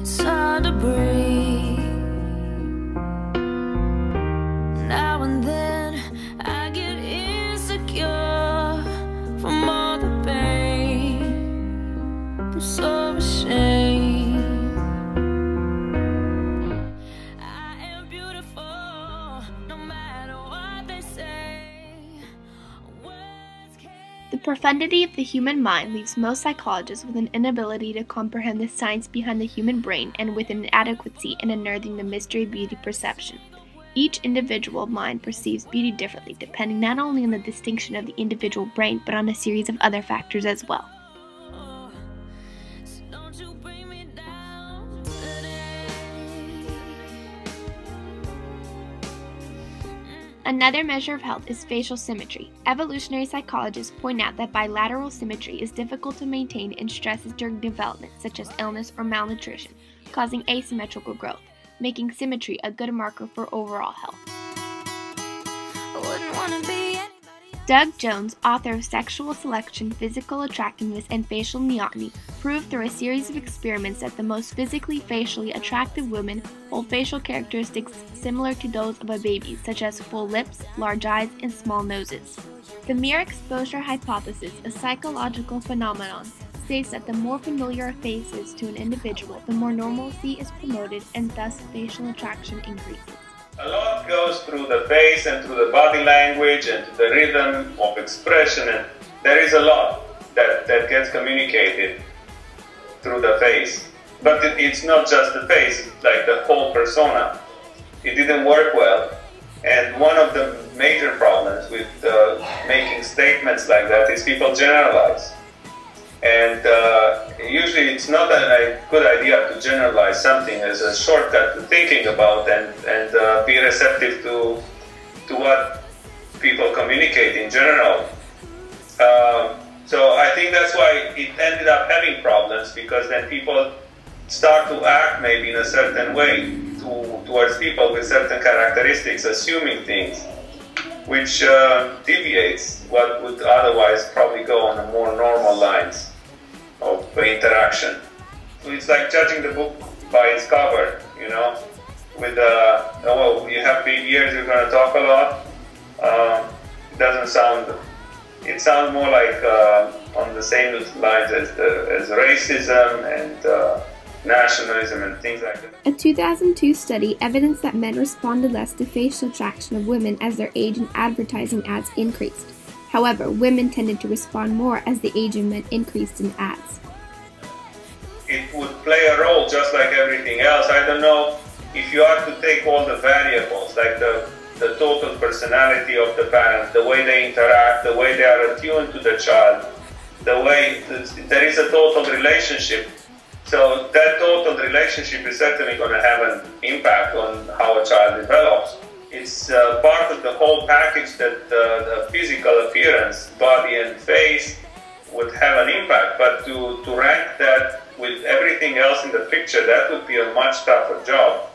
It's hard to breathe. Now and then I get insecure from all the pain. I'm so ashamed. I am beautiful, no matter what they say. The profundity of the human mind leaves most psychologists with an inability to comprehend the science behind the human brain and with an inadequacy in unearthing the mystery of beauty perception. Each individual mind perceives beauty differently, depending not only on the distinction of the individual brain, but on a series of other factors as well. Another measure of health is facial symmetry. Evolutionary psychologists point out that bilateral symmetry is difficult to maintain in stresses during development, such as illness or malnutrition, causing asymmetrical growth, making symmetry a good marker for overall health. Doug Jones, author of Sexual Selection, Physical Attractiveness, and Facial Neoteny, proved through a series of experiments that the most facially attractive women hold facial characteristics similar to those of a baby, such as full lips, large eyes, and small noses. The mere exposure hypothesis, a psychological phenomenon, states that the more familiar a face is to an individual, the more normalcy is promoted and thus facial attraction increases. A lot goes through the face and through the body language and to the rhythm of expression, and there is a lot that gets communicated through the face. But it's not just the face, it's like the whole persona. It didn't work well, and one of the major problems with making statements like that is people generalize. And usually it's not a good idea to generalize something as a shortcut to thinking about and be receptive to what people communicate in general. So I think that's why it ended up having problems, because then people start to act maybe in a certain way towards people with certain characteristics, assuming things, which deviates what would otherwise probably go on a more normal lines of interaction. So it's like judging the book by its cover, you know, with oh, you have big ears, you're going to talk a lot. It sounds more like on the same lines as racism and nationalism and things like that. A 2002 study evidenced that men responded less to facial attraction of women as their age in advertising ads increased. However, women tended to respond more as the age of men increased in ads. It would play a role just like everything else. I don't know if you are to take all the variables, like the total personality of the parent, the way they interact, the way they are attuned to the child, the way there is a total relationship. So that total relationship is certainly going to have an impact on how a child develops. It's part of the whole package that the physical appearance, body and face, would have an impact. But to rank that with everything else in the picture, that would be a much tougher job.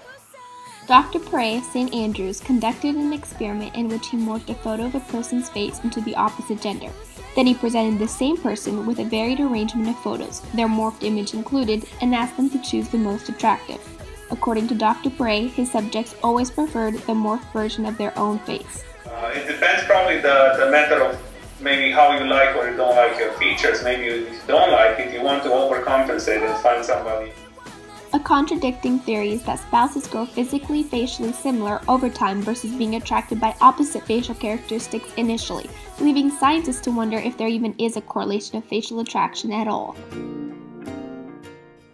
Dr. Pare of St. Andrews conducted an experiment in which he morphed a photo of a person's face into the opposite gender. Then he presented the same person with a varied arrangement of photos, their morphed image included, and asked them to choose the most attractive. According to Dr. Pare, his subjects always preferred the morphed version of their own face. It depends probably the matter of maybe how you like or you don't like your features. Maybe if you don't like it, you want to overcompensate and find somebody. A contradicting theory is that spouses grow physically, facially similar over time versus being attracted by opposite facial characteristics initially, leaving scientists to wonder if there even is a correlation of facial attraction at all.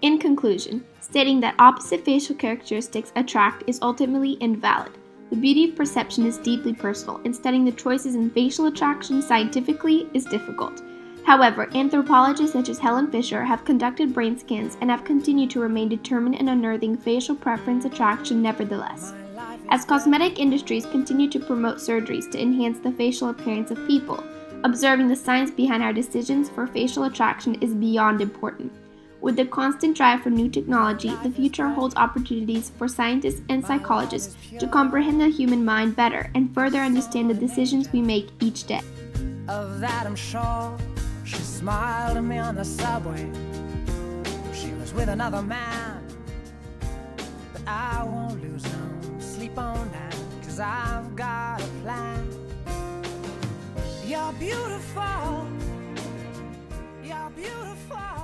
In conclusion, stating that opposite facial characteristics attract is ultimately invalid. The beauty of perception is deeply personal, and studying the choices in facial attraction scientifically is difficult. However, anthropologists such as Helen Fisher have conducted brain scans and have continued to remain determined in unearthing facial preference attraction nevertheless. As cosmetic industries continue to promote surgeries to enhance the facial appearance of people, observing the science behind our decisions for facial attraction is beyond important. With the constant drive for new technology, the future holds opportunities for scientists and psychologists to comprehend the human mind better and further understand the decisions we make each day. Of that I'm sure. She smiled at me on the subway. She was with another man. but I won't lose no sleep on that, 'cause I've got a plan. You're beautiful, you're beautiful.